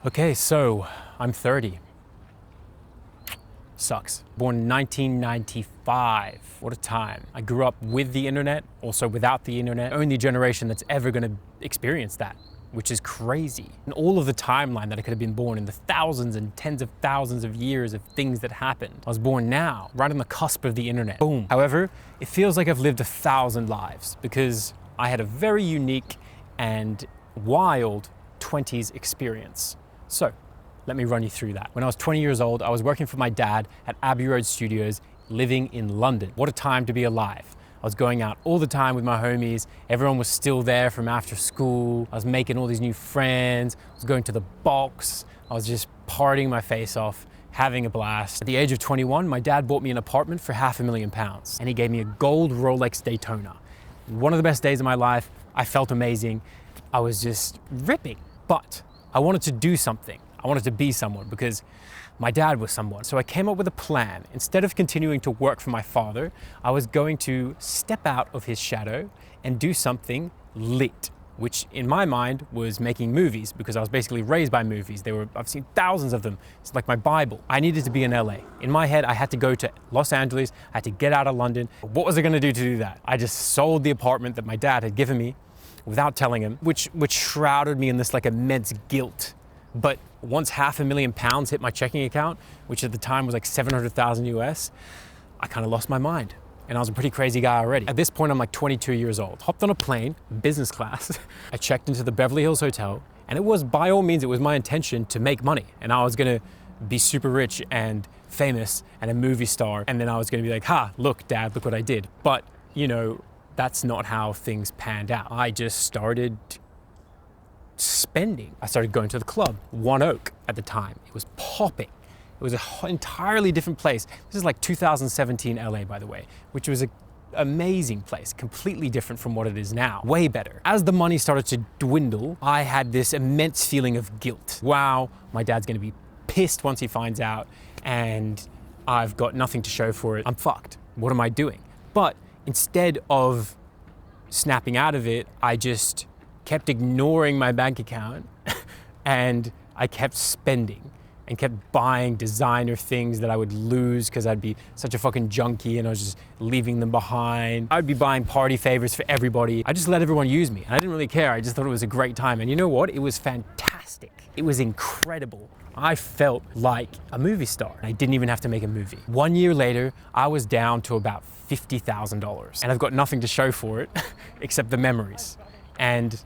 Okay, so I'm 30. Sucks. Born in 1995. What a time. I grew up with the internet, also without the internet. Only generation that's ever gonna experience that, which is crazy. And all of the timeline that I could have been born in, the thousands and tens of thousands of years of things that happened. I was born now, right on the cusp of the internet. Boom. However, it feels like I've lived 1,000 lives because I had a very unique and wild 20s experience. So, let me run you through that. When I was 20 years old, I was working for my dad at Abbey Road Studios, living in London. What a time to be alive. I was going out all the time with my homies. Everyone was still there from after school. I was making all these new friends. I was going to the box. I was just partying my face off, having a blast. At the age of 21, my dad bought me an apartment for £500,000 and he gave me a gold Rolex Daytona. One of the best days of my life. I felt amazing. I was just ripping, but I wanted to do something. I wanted to be someone because my dad was someone. So I came up with a plan. Instead of continuing to work for my father, I was going to step out of his shadow and do something lit, which in my mind was making movies because I was basically raised by movies. I've seen thousands of them. It's like my Bible. I needed to be in LA. In my head, I had to go to Los Angeles. I had to get out of London. What was I gonna do to do that? I just sold the apartment that my dad had given me without telling him, which shrouded me in this like immense guilt. But once £500,000 hit my checking account, which at the time was like 700,000 US, I kind of lost my mind. And I was a pretty crazy guy already. At this point, I'm like 22 years old. Hopped on a plane, business class. I checked into the Beverly Hills Hotel, and it was, by all means, it was my intention to make money. And I was gonna be super rich and famous and a movie star. And then I was gonna be like, ha, look, Dad, look what I did. But, you know, that's not how things panned out. I just started spending. I started going to the club, One Oak at the time. It was popping. It was an entirely different place. This is like 2017 LA, by the way, which was an amazing place, completely different from what it is now, way better. As the money started to dwindle, I had this immense feeling of guilt. Wow, my dad's gonna be pissed once he finds out and I've got nothing to show for it. I'm fucked. What am I doing? But instead of snapping out of it, I just kept ignoring my bank account and I kept spending and kept buying designer things that I would lose because I'd be such a fucking junkie and I was just leaving them behind. I'd be buying party favors for everybody. I just let everyone use me and I didn't really care. I just thought it was a great time. And you know what? It was fantastic. It was incredible. I felt like a movie star. I didn't even have to make a movie. 1 year later, I was down to about $50,000 and I've got nothing to show for it except the memories. And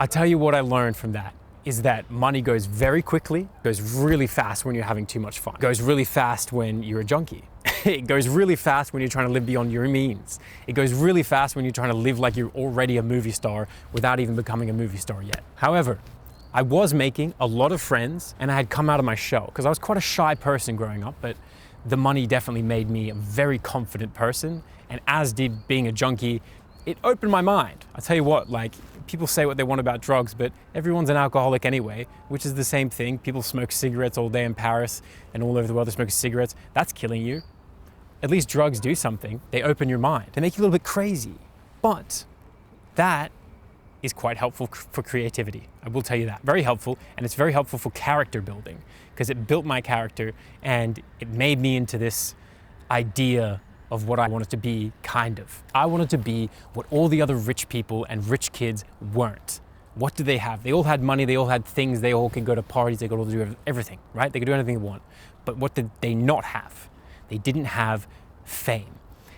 I tell you what I learned from that is that money goes very quickly, goes really fast when you're having too much fun. It goes really fast when you're a junkie. It goes really fast when you're trying to live beyond your means. It goes really fast when you're trying to live like you're already a movie star without even becoming a movie star yet. However, I was making a lot of friends and I had come out of my shell because I was quite a shy person growing up, but the money definitely made me a very confident person. And as did being a junkie, it opened my mind. I tell you what, like, people say what they want about drugs, but everyone's an alcoholic anyway, which is the same thing. People smoke cigarettes all day in Paris and all over the world they're smoking cigarettes. That's killing you. At least drugs do something. They open your mind. They make you a little bit crazy. But that is quite helpful for creativity. I will tell you that. Very helpful, and it's very helpful for character building because it built my character and it made me into this idea of what I wanted to be, kind of. I wanted to be what all the other rich people and rich kids weren't. What do they have? They all had money, they all had things, they all can go to parties, they could all do everything, right? They could do anything they want. But what did they not have? They didn't have fame.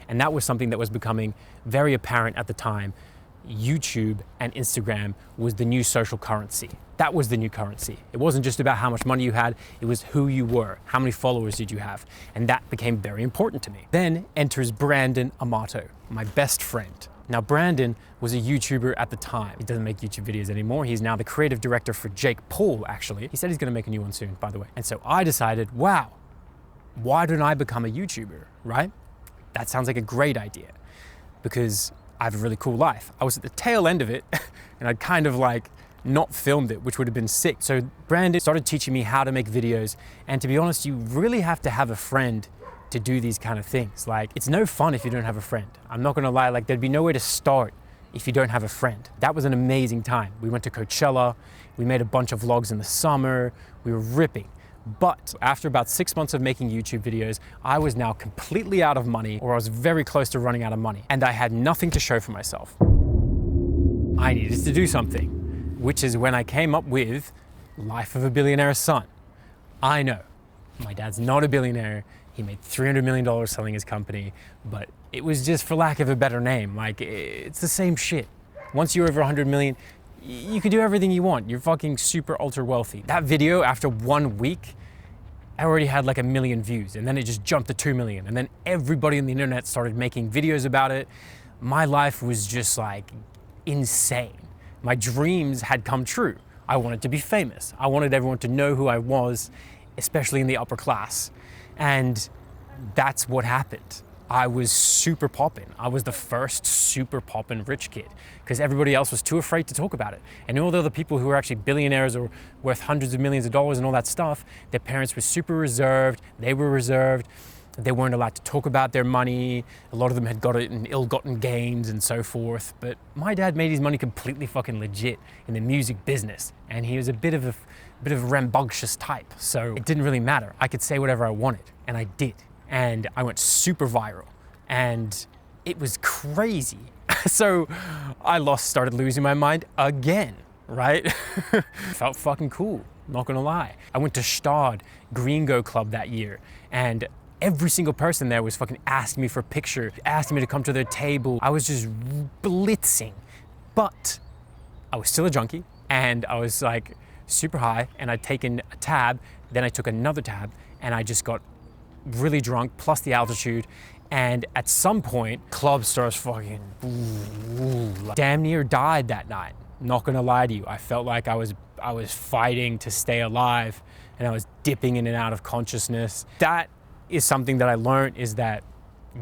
And that was something that was becoming very apparent at the time. YouTube and Instagram was the new social currency. That was the new currency. It wasn't just about how much money you had, it was who you were, how many followers did you have, and that became very important to me. Then enters Brandon Amato, my best friend. Now Brandon was a YouTuber at the time. He doesn't make YouTube videos anymore. He's now the creative director for Jake Paul, actually. He said he's gonna make a new one soon, by the way. And so I decided, wow, why don't I become a YouTuber, right? That sounds like a great idea because I have a really cool life. I was at the tail end of it and I'd kind of like not filmed it, which would have been sick. So Brandon started teaching me how to make videos. And to be honest, you really have to have a friend to do these kind of things. Like, it's no fun if you don't have a friend. I'm not gonna lie, like there'd be no way to start if you don't have a friend. That was an amazing time. We went to Coachella, we made a bunch of vlogs in the summer, we were ripping. But after about 6 months of making YouTube videos, I was now completely out of money, or I was very close to running out of money, and I had nothing to show for myself. I needed to do something, which is when I came up with Life of a Billionaire's Son. I know, my dad's not a billionaire. He made $300 million selling his company, but it was just for lack of a better name. Like, it's the same shit. Once you're over 100 million, you can do everything you want. You're fucking super ultra wealthy. That video, after 1 week, I already had like 1 million views, and then it just jumped to 2 million. And then everybody on the internet started making videos about it. My life was just like insane. My dreams had come true. I wanted to be famous. I wanted everyone to know who I was, especially in the upper class. And that's what happened. I was super poppin'. I was the first super poppin' rich kid because everybody else was too afraid to talk about it. And all the other people who were actually billionaires or worth hundreds of millions of dollars and all that stuff, their parents were super reserved. They were reserved. They weren't allowed to talk about their money. A lot of them had got it in ill-gotten gains and so forth. But my dad made his money completely fucking legit in the music business. And he was a bit of a rambunctious type. So it didn't really matter. I could say whatever I wanted, and I did. And I went super viral, and it was crazy. So I started losing my mind again, right? Felt fucking cool, not gonna lie. I went to Stad Gringo Club that year, and every single person there was fucking asking me for a picture, asking me to come to their table. I was just blitzing, but I was still a junkie, and I was like super high, and I'd taken a tab, then I took another tab, and I just got really drunk, plus the altitude, and at some point, club stars fucking damn near died that night. Not gonna lie to you, I felt like I was fighting to stay alive, and I was dipping in and out of consciousness. That is something that I learned, is that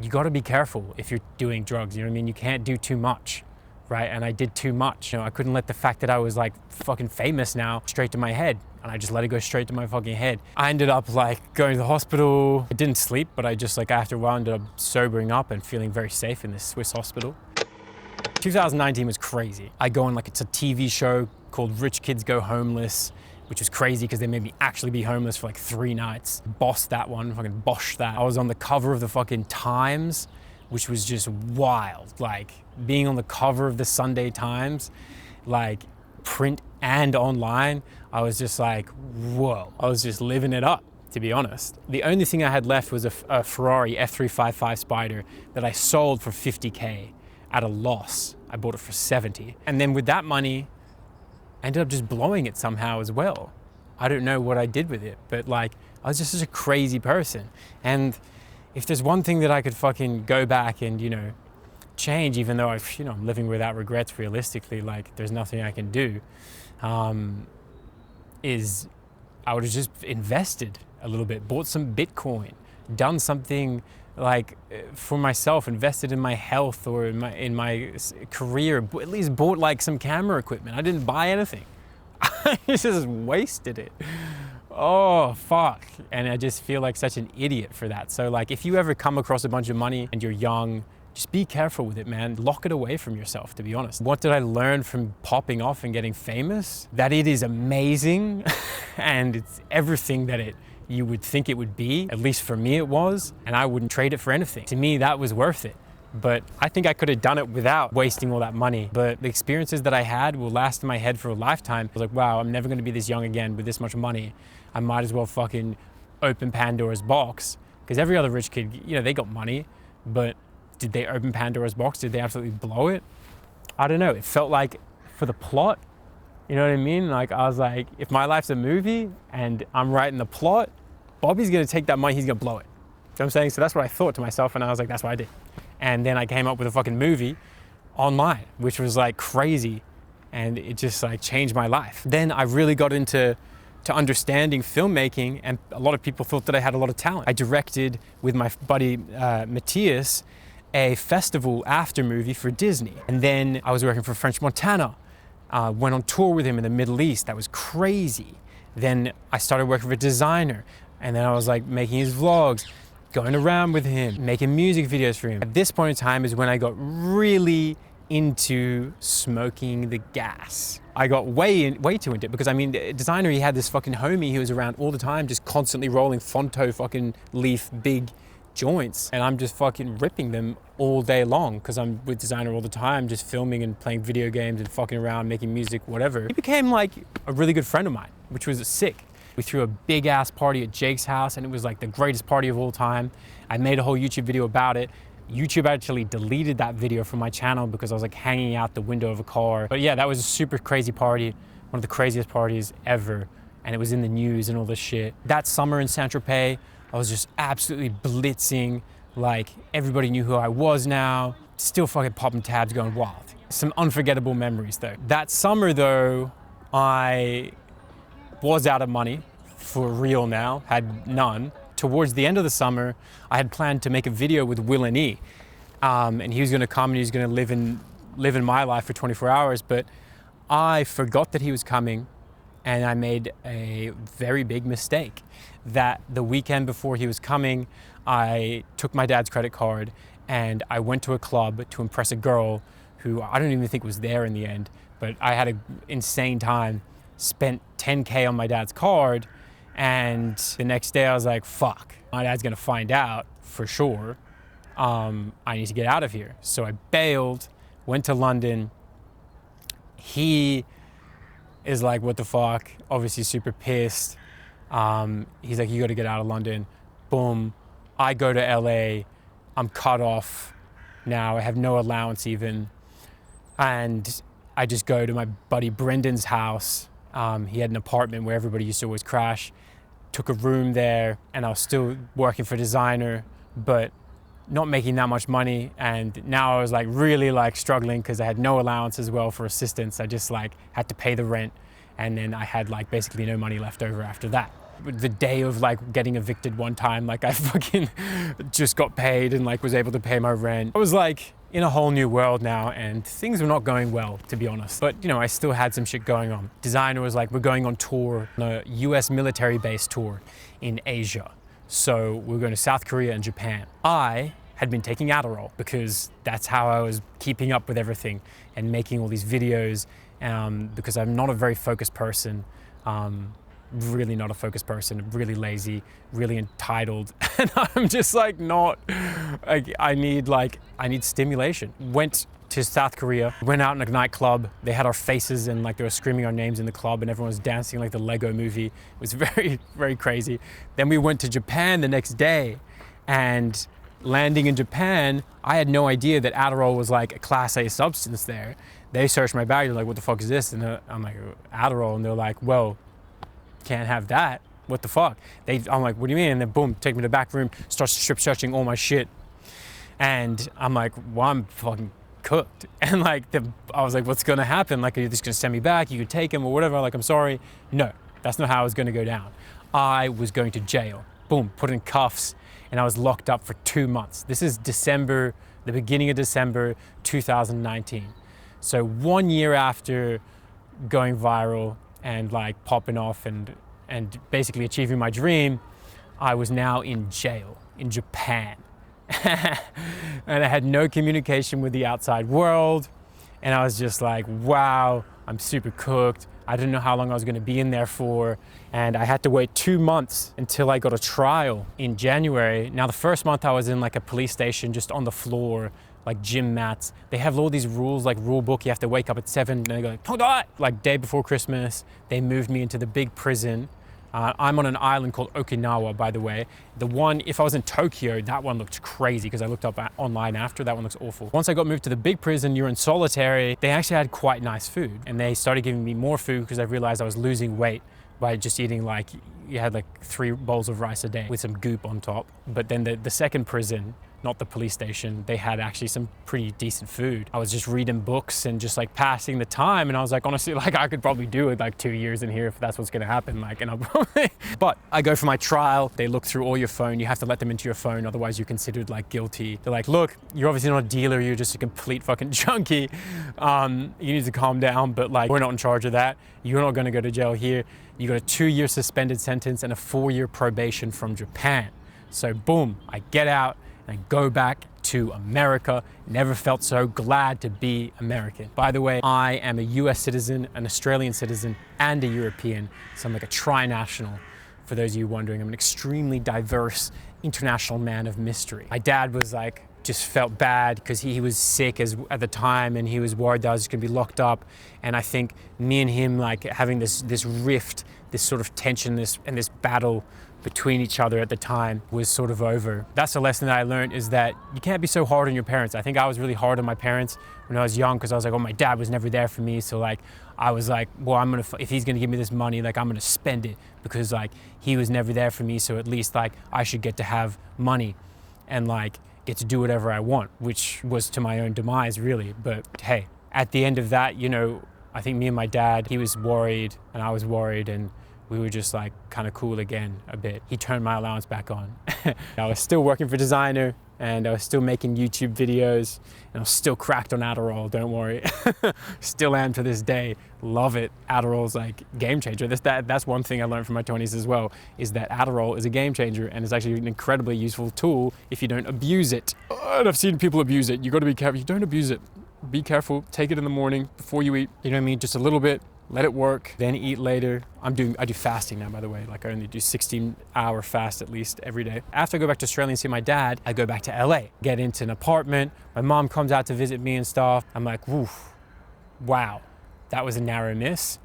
you gotta be careful if you're doing drugs, you know what I mean? You can't do too much, right? And I did too much. You know, I couldn't let the fact that I was like fucking famous now straight to my head. And I just let it go straight to my fucking head. I ended up like going to the hospital. I didn't sleep, but I just like after a while ended up sobering up and feeling very safe in this Swiss hospital. 2019 was crazy. I go on like, it's a TV show called Rich Kids Go Homeless, which was crazy because they made me actually be homeless for like 3 nights. Bossed that one, fucking boshed that. I was on the cover of the fucking Times, which was just wild. Like being on the cover of the Sunday Times, like print and online, I was just like, whoa. I was just living it up, to be honest. The only thing I had left was a Ferrari F355 Spider that I sold for 50K at a loss. I bought it for 70. And then with that money, I ended up just blowing it somehow as well. I don't know what I did with it, but like, I was just such a crazy person. And if there's one thing that I could fucking go back and, you know, change, even though I'm living without regrets realistically, like there's nothing I can do, is I would have just invested a little bit, bought some Bitcoin, done something like for myself, invested in my health or in my career, at least bought like some camera equipment. I didn't buy anything. I just wasted it. Oh, fuck. And I just feel like such an idiot for that. So like if you ever come across a bunch of money and you're young, just be careful with it, man. Lock it away from yourself, to be honest. What did I learn from popping off and getting famous? That it is amazing and it's everything that you would think it would be. At least for me it was, and I wouldn't trade it for anything. To me, that was worth it. But I think I could have done it without wasting all that money. But the experiences that I had will last in my head for a lifetime. I was like, wow, I'm never gonna be this young again with this much money. I might as well fucking open Pandora's box. Because every other rich kid, you know, they got money, but did they open Pandora's box? Did they absolutely blow it? I don't know. It felt like for the plot, you know what I mean? Like I was like, if my life's a movie and I'm writing the plot, Bobby's gonna take that money, he's gonna blow it. You know what I'm saying? So that's what I thought to myself, and I was like, that's what I did. And then I came up with a fucking movie online, which was like crazy, and it just like changed my life. Then I really got into understanding filmmaking, and a lot of people thought that I had a lot of talent. I directed with my buddy Matthias a festival after movie for Disney. And then I was working for French Montana, went on tour with him in the Middle East. That was crazy. Then I started working for a designer, and then I was like making his vlogs, going around with him, making music videos for him. At this point in time is when I got really into smoking the gas. I got way too into it because I mean, the designer, he had this fucking homie who was around all the time, just constantly rolling Fonto fucking leaf big joints, and I'm just fucking ripping them all day long because I'm with designer all the time, just filming and playing video games and fucking around, making music, whatever. He became like a really good friend of mine, which was sick. We threw a big ass party at Jake's house and it was like the greatest party of all time. I made a whole YouTube video about it. YouTube actually deleted that video from my channel because I was like hanging out the window of a car. But yeah, that was a super crazy party, one of the craziest parties ever. And it was in the news and all this shit. That summer in Sanrope, I was just absolutely blitzing. Like everybody knew who I was now. Still fucking popping tabs, going wild. Some unforgettable memories though. That summer though, I was out of money for real now, had none. Towards the end of the summer, I had planned to make a video with Will and E. And he was gonna come and he was gonna live in my life for 24 hours, but I forgot that he was coming and I made a very big mistake. That the weekend before he was coming, I took my dad's credit card and I went to a club to impress a girl who I don't even think was there in the end, but I had an insane time, spent 10K on my dad's card, and the next day I was like, fuck, my dad's gonna find out for sure. I need to get out of here. So I bailed, went to London. He is like, what the fuck? Obviously super pissed. He's like, you gotta get out of London. Boom. I go to LA. I'm cut off now. I have no allowance even. And I just go to my buddy Brendan's house. He had an apartment where everybody used to always crash. Took a room there and I was still working for designer, but not making that much money. And now I was like really like struggling because I had no allowance as well for assistance. I just like had to pay the rent. And then I had like basically no money left over after that. The day of like getting evicted one time, like I fucking just got paid and like was able to pay my rent. I was like in a whole new world now and things were not going well, to be honest. But you know, I still had some shit going on. Designer was like, we're going on tour, on a US military base tour in Asia. So we're going to South Korea and Japan. I had been taking Adderall because that's how I was keeping up with everything and making all these videos because I'm not a very focused person. Really not a focused person, really lazy, really entitled. And I'm just like not, I need stimulation. Went to South Korea, went out in a nightclub. They had our faces and like they were screaming our names in the club and everyone was dancing like the Lego movie. It was very, very crazy. Then we went to Japan the next day and landing in Japan, I had no idea that Adderall was like a Class A substance there. They searched my bag, they're like, what the fuck is this? And I'm like, Adderall. And they're like, well, can't have that. What the fuck? I'm like, what do you mean? And then boom, take me to the back room, starts strip searching all my shit. And I'm like, well, I'm fucking cooked. And like, I was like, what's gonna happen? Like, are you just gonna send me back? You could take him or whatever. Like, I'm sorry. No, that's not how it was gonna go down. I was going to jail. Boom, put in cuffs. And I was locked up for 2 months. This is December, the beginning of December, 2019. So 1 year after going viral and like popping off and basically achieving my dream, I was now in jail in Japan. And I had no communication with the outside world. And I was just like, wow, I'm super cooked. I didn't know how long I was gonna be in there for. And I had to wait 2 months until I got a trial in January. Now the first month I was in like a police station, just on the floor, like gym mats. They have all these rules, like rule book, you have to wake up at 7, and they go, like day before Christmas, they moved me into the big prison. I'm on an island called Okinawa, by the way. The one, if I was in Tokyo, that one looked crazy because I looked up online after, that one looks awful. Once I got moved to the big prison, you're in solitary, they actually had quite nice food. And they started giving me more food because I realized I was losing weight by just eating like, you had like 3 bowls of rice a day with some goop on top. But then the second prison, not the police station, they had actually some pretty decent food. I was just reading books and just like passing the time. And I was like, honestly, like I could probably do it like 2 years in here if that's what's gonna happen. Like, and I'll probably, but I go for my trial. They look through all your phone. You have to let them into your phone. Otherwise you're considered like guilty. They're like, look, you're obviously not a dealer. You're just a complete fucking junkie. You need to calm down, but like, we're not in charge of that. You're not gonna go to jail here. You got a 2-year suspended sentence and a 4-year probation from Japan. So boom, I get out. I go back to America. Never felt so glad to be American. By the way, I am a US citizen, an Australian citizen, and a European. So I'm like a tri-national. For those of you wondering, I'm an extremely diverse international man of mystery. My dad was like, just felt bad because he was sick at the time, and he was worried that I was just gonna be locked up. And I think me and him like having this rift, this sort of tension, this battle between each other at the time was sort of over. That's a lesson that I learned, is that you can't be so hard on your parents. I think I was really hard on my parents when I was young, because I was like, oh, my dad was never there for me. So like, I was like, well, if he's gonna give me this money, like I'm gonna spend it, because like he was never there for me. So at least like I should get to have money and like get to do whatever I want, which was to my own demise really. But hey, at the end of that, you know, I think me and my dad, he was worried and I was worried, and we were just like kind of cool again a bit. He turned my allowance back on. I was still working for designer, and I was still making YouTube videos, and I was still cracked on Adderall, don't worry. Still am to this day. Love it. Adderall's like game changer. That's one thing I learned from my 20s as well, is that Adderall is a game changer, and it's actually an incredibly useful tool if you don't abuse it. And I've seen people abuse it. You gotta be careful. You don't abuse it. Be careful. Take it in the morning before you eat. You know what I mean? Just a little bit. Let it work, then eat later. I do fasting now, by the way. Like I only do 16-hour fast at least every day. After I go back to Australia and see my dad, I go back to LA, get into an apartment. My mom comes out to visit me and stuff. I'm like, woof, wow, that was a narrow miss.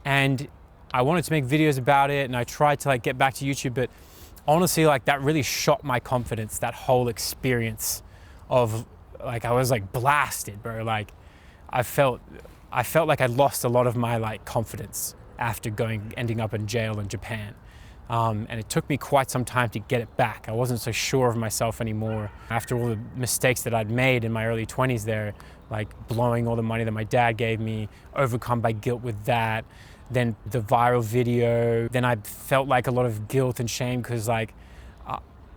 And I wanted to make videos about it, and I tried to like get back to YouTube, but honestly, like that really shot my confidence, that whole experience of like, I was like blasted, bro. Like I felt like I lost a lot of my like confidence after ending up in jail in Japan. And it took me quite some time to get it back. I wasn't so sure of myself anymore. After all the mistakes that I'd made in my early 20s there, like blowing all the money that my dad gave me, overcome by guilt with that, then the viral video, then I felt like a lot of guilt and shame because like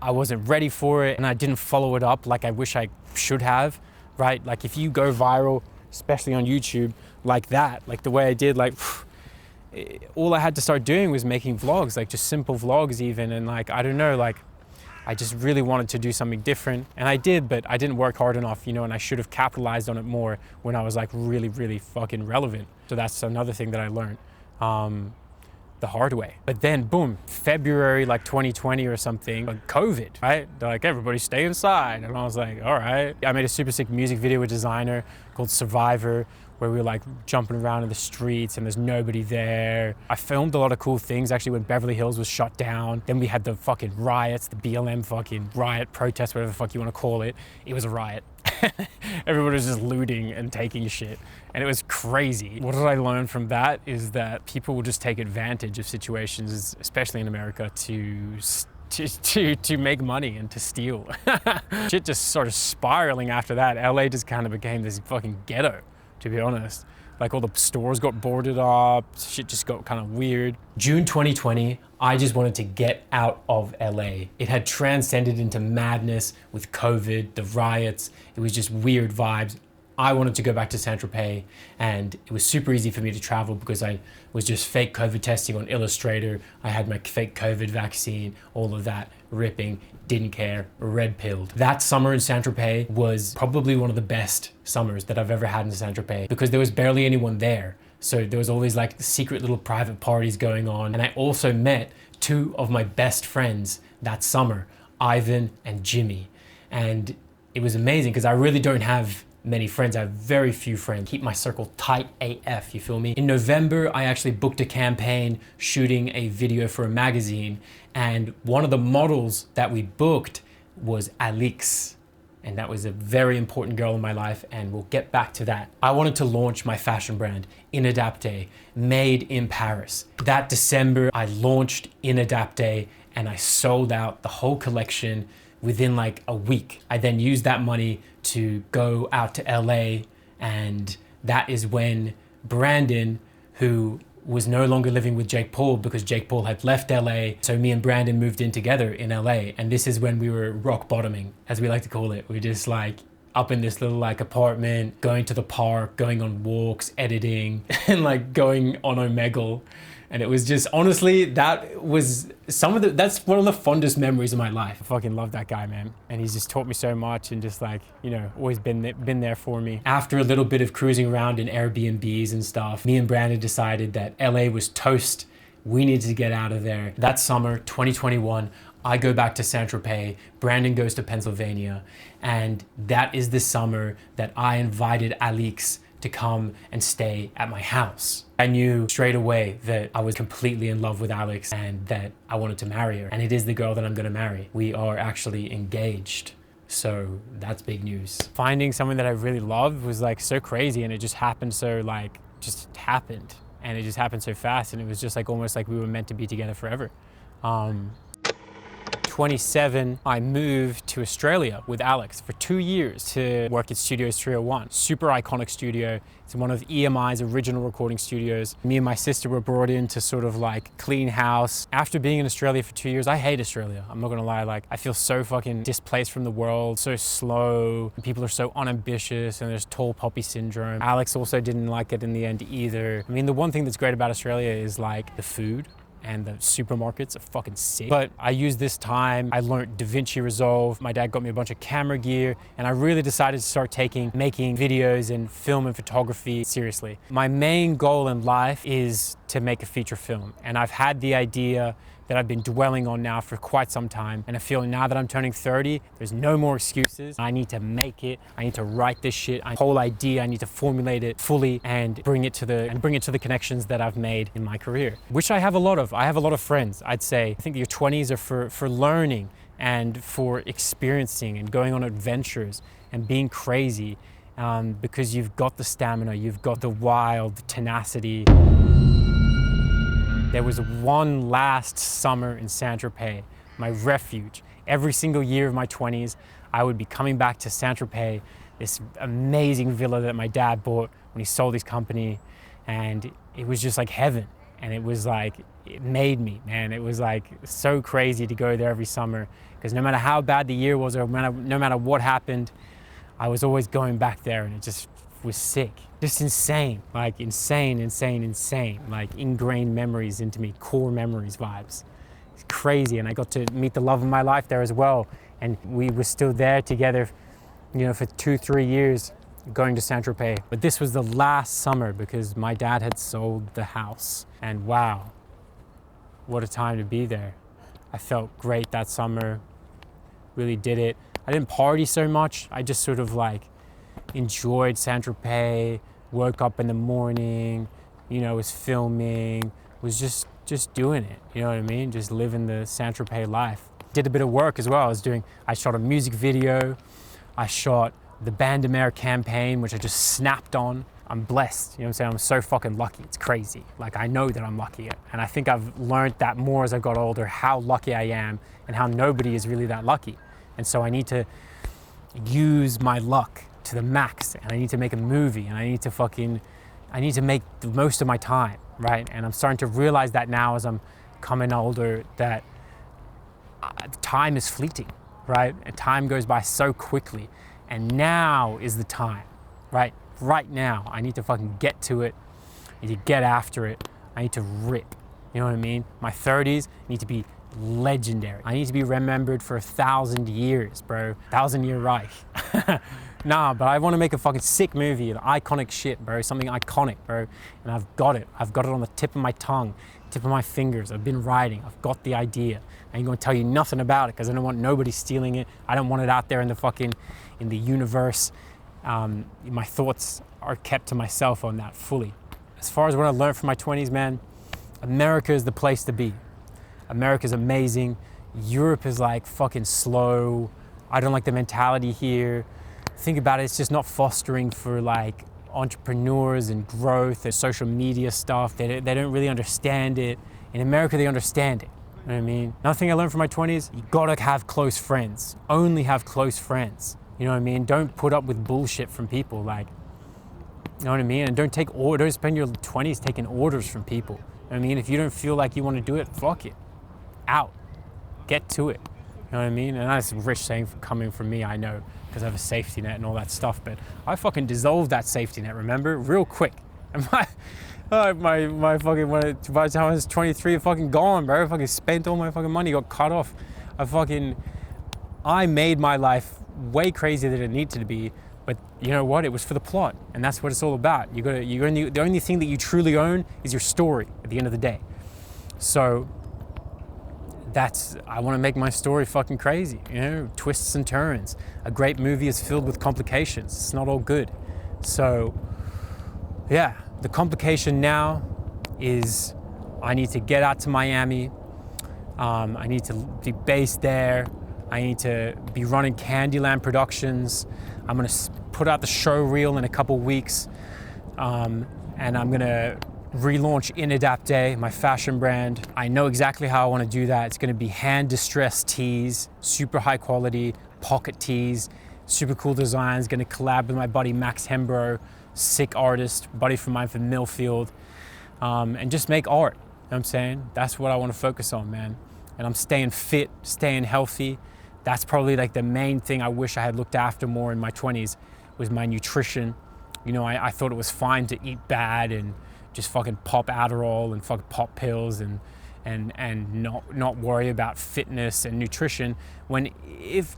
I wasn't ready for it, and I didn't follow it up like I wish I should have, right? Like if you go viral, especially on YouTube, like that, like the way I did, like all I had to start doing was making vlogs, like just simple vlogs even, and like, I don't know, like I just really wanted to do something different, and I did, but I didn't work hard enough, you know, and I should have capitalized on it more when I was like really, really fucking relevant. So that's another thing that I learned the hard way. But then boom, February like 2020 or something, like COVID, right? They're like, everybody stay inside. And I was like, all right. I made a super sick music video with Designer called Survivor, where we were like jumping around in the streets and there's nobody there. I filmed a lot of cool things actually when Beverly Hills was shut down. Then we had the fucking riots, the BLM fucking riot protest, whatever the fuck you want to call it. It was a riot. Everybody was just looting and taking shit, and it was crazy. What did I learn from that is that people will just take advantage of situations, especially in America, to make money and to steal. Shit just sort of spiraling after that. LA just kind of became this fucking ghetto, to be honest. Like all the stores got boarded up, shit just got kind of weird. June 2020, I just wanted to get out of LA. It had transcended into madness with COVID, the riots. It was just weird vibes. I wanted to go back to Sanrope, and it was super easy for me to travel because I was just fake COVID testing on Illustrator. I had my fake COVID vaccine, all of that, ripping, didn't care, red pilled. That summer in Sanrope was probably one of the best summers that I've ever had in Sanrope because there was barely anyone there. So there was all these like secret little private parties going on. And I also met two of my best friends that summer, Ivan and Jimmy. And it was amazing because I really don't have many friends. I have very few friends. Keep my circle tight AF, you feel me? In November, I actually booked a campaign shooting a video for a magazine, and one of the models that we booked was Alix, and that was a very important girl in my life, and we'll get back to that. I wanted to launch my fashion brand, Inadapte, made in Paris. That December, I launched Inadapte, and I sold out the whole collection within like a week. I then used that money to go out to LA, and that is when Brandon, who was no longer living with Jake Paul because Jake Paul had left LA, so me and Brandon moved in together in LA, and this is when we were rock bottoming, as we like to call it. We're just like up in this little like apartment, going to the park, going on walks, editing, and like going on Omegle And it was just, honestly, that's one of the fondest memories of my life. I fucking love that guy, man. And he's just taught me so much and just like, you know, always been there for me. After a little bit of cruising around in Airbnbs and stuff, me and Brandon decided that LA was toast. We needed to get out of there. That summer, 2021, I go back to Sanrope, Brandon goes to Pennsylvania, and that is the summer that I invited Alix to come and stay at my house. I knew straight away that I was completely in love with Alix and that I wanted to marry her. And it is the girl that I'm gonna marry. We are actually engaged. So that's big news. Finding someone that I really loved was like so crazy, and it just happened so like, just happened. And it just happened so fast, and it was just like almost like we were meant to be together forever. 27, I moved to Australia with Alix for 2 years to work at Studios 301. Super iconic studio. It's one of EMI's original recording studios. Me and my sister were brought in to sort of like clean house. After being in Australia for 2 years, I hate Australia. I'm not gonna lie, like I feel so fucking displaced from the world, so slow. People are so unambitious, and there's tall poppy syndrome. Alix also didn't like it in the end either. I mean, the one thing that's great about Australia is like the food. And the supermarkets are fucking sick. But I used this time, I learned DaVinci Resolve. My dad got me a bunch of camera gear, and I really decided to start making videos and film and photography seriously. My main goal in life is to make a feature film. And I've had the idea that I've been dwelling on now for quite some time. And I feel now that I'm turning 30, there's no more excuses. I need to make it. I need to write this shit. Whole idea, I need to formulate it fully and bring it to the connections that I've made in my career, which I have a lot of. I have a lot of friends, I'd say. I think your 20s are for learning and for experiencing and going on adventures and being crazy, because you've got the stamina, you've got the wild tenacity. There was one last summer in Sanrope, my refuge. Every single year of my 20s, I would be coming back to Sanrope, this amazing villa that my dad bought when he sold his company, and it was just like heaven. And it was like, it made me, man. It was like so crazy to go there every summer, because no matter how bad the year was or no matter what happened, I was always going back there, and it just was sick. Just insane, like insane, like ingrained memories into me, core memories vibes. It's crazy, and I got to meet the love of my life there as well. And we were still there together, you know, for 2-3 years going to Sanrope. But this was the last summer because my dad had sold the house. And wow, what a time to be there. I felt great that summer, really did it. I didn't party so much, I just sort of like enjoyed Sanrope, woke up in the morning, you know, was filming, was just doing it, you know what I mean? Just living the Sanrope life. Did a bit of work as well. I shot a music video, I shot the Millionaire campaign, which I just snapped on. I'm blessed, you know what I'm saying? I'm so fucking lucky, it's crazy. Like, I know that I'm lucky, and I think I've learned that more as I got older, how lucky I am and how nobody is really that lucky. And so I need to use my luck to the max, and I need to make a movie, and I need to make the most of my time, right? And I'm starting to realize that now as I'm coming older, that time is fleeting, right? And time goes by so quickly, and now is the time, right? Right now, I need to fucking get to it, I need to get after it, I need to rip, you know what I mean? My 30s need to be legendary. I need to be remembered for 1,000 years, bro. 1,000-year Reich. Nah, but I want to make a fucking sick movie, an iconic shit, bro. Something iconic, bro. And I've got it. I've got it on the tip of my tongue, tip of my fingers. I've been writing. I've got the idea. I ain't gonna tell you nothing about it because I don't want nobody stealing it. I don't want it out there in the universe. My thoughts are kept to myself on that fully. As far as what I learned from my 20s, man, America is the place to be. America's amazing. Europe is like fucking slow. I don't like the mentality here. Think about it, it's just not fostering for like entrepreneurs and growth and social media stuff. They don't really understand it. In America, they understand it. You know what I mean? Another thing I learned from my 20s, you gotta have close friends. Only have close friends. You know what I mean? Don't put up with bullshit from people, like, you know what I mean? And don't spend your 20s taking orders from people. You know what I mean? If you don't feel like you want to do it, fuck it. Out. Get to it. You know what I mean? And that's a rich saying coming from me, I know, because I have a safety net and all that stuff, but I fucking dissolved that safety net, remember? Real quick. And my fucking, by the time I was 23, fucking gone, bro. I fucking spent all my fucking money, got cut off. I made my life way crazier than it needed to be, but you know what? It was for the plot, and that's what it's all about. The only thing that you truly own is your story at the end of the day. So I want to make my story fucking crazy, you know, twists and turns. A great movie is filled with complications. It's not all good. So yeah, the complication now is I need to get out to Miami. I need to be based there. I need to be running Candyland Productions. I'm gonna put out the show reel in a couple weeks. And I'm gonna relaunch In Adapte, my fashion brand. I know exactly how I wanna do that. It's gonna be hand distressed tees, super high quality, pocket tees, super cool designs. Gonna collab with my buddy Max Hembro, sick artist, buddy from mine from Millfield, and just make art. You know what I'm saying? That's what I want to focus on, man. And I'm staying fit, staying healthy. That's probably like the main thing I wish I had looked after more in my 20s was my nutrition. You know, I thought it was fine to eat bad and just fucking pop Adderall and fucking pop pills and not worry about fitness and nutrition. When,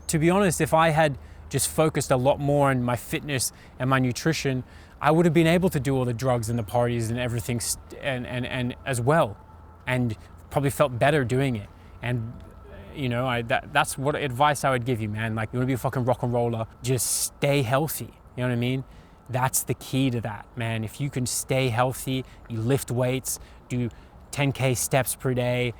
to be honest, if I had just focused a lot more on my fitness and my nutrition, I would have been able to do all the drugs and the parties and everything and as well, and probably felt better doing it. And you know, that's what advice I would give you, man. Like, you want to be a fucking rock and roller, just stay healthy. You know what I mean? That's the key to that, man. If you can stay healthy, you lift weights, do 10K steps per day,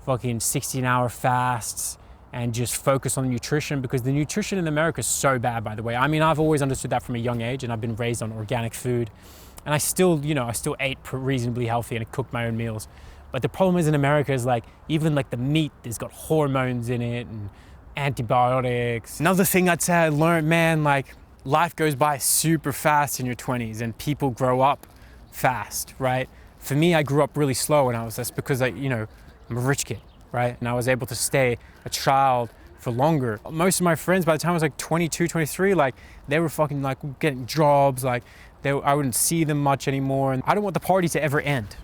fucking 16-hour fasts, and just focus on nutrition, because the nutrition in America is so bad, by the way. I mean, I've always understood that from a young age, and I've been raised on organic food, and I still ate reasonably healthy and I cooked my own meals. But the problem is in America is like, even like the meat, there's got hormones in it and antibiotics. Another thing I'd say I learned, man, like life goes by super fast in your 20s and people grow up fast, right? For me, I grew up really slow when I was, that's because I'm a rich kid, right? And I was able to stay a child for longer. Most of my friends, by the time I was like 22, 23, like they were fucking like getting jobs, like I wouldn't see them much anymore. And I don't want the party to ever end.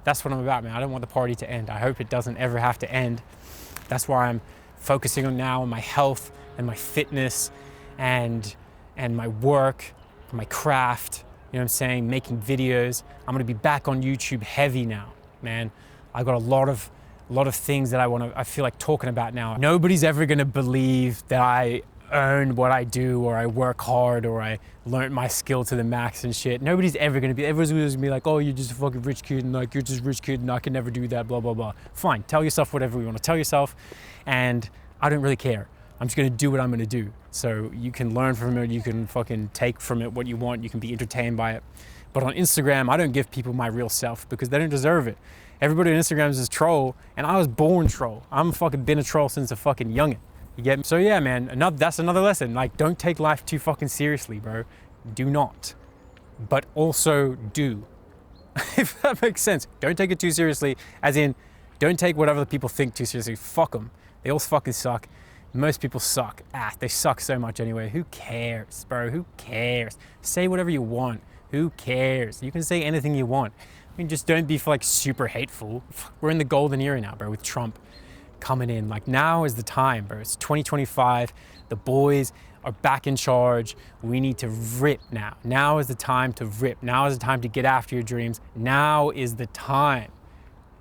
That's what I'm about, man. I don't want the party to end. I hope it doesn't ever have to end. That's why I'm focusing on now on my health and my fitness and my work, my craft, you know what I'm saying, making videos. I'm gonna be back on YouTube heavy now, man. I got a lot of things that I feel like talking about now. Nobody's ever gonna believe that I earn what I do, or I work hard, or I learned my skill to the max and shit. Everyone's gonna be like, oh, you're just a fucking rich kid, and like, you're just a rich kid, and I can never do that, blah, blah, blah. Fine, tell yourself whatever you wanna tell yourself, and I don't really care. I'm just gonna do what I'm gonna do. So you can learn from it, you can fucking take from it what you want, you can be entertained by it. But on Instagram, I don't give people my real self because they don't deserve it. Everybody on Instagram is a troll, and I was born troll. I'm fucking been a troll since a fucking youngin'. You get me? So yeah, man, that's another lesson. Like, don't take life too fucking seriously, bro. Do not. But also do. If that makes sense. Don't take it too seriously, as in, don't take what other people think too seriously. Fuck them. They all fucking suck. Most people suck. They suck so much anyway. Who cares, bro? Who cares? Say whatever you want. Who cares? You can say anything you want. I mean, just don't be like super hateful. We're in the golden era now, bro, with Trump coming in. Like, now is the time, bro. It's 2025. The boys are back in charge. We need to rip now. Now is the time to rip. Now is the time to get after your dreams. Now is the time.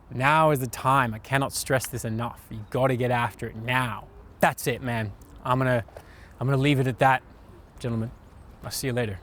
Now is the time. I cannot stress this enough. You gotta get after it now. That's it, man. I'm gonna leave it at that, gentlemen. I'll see you later.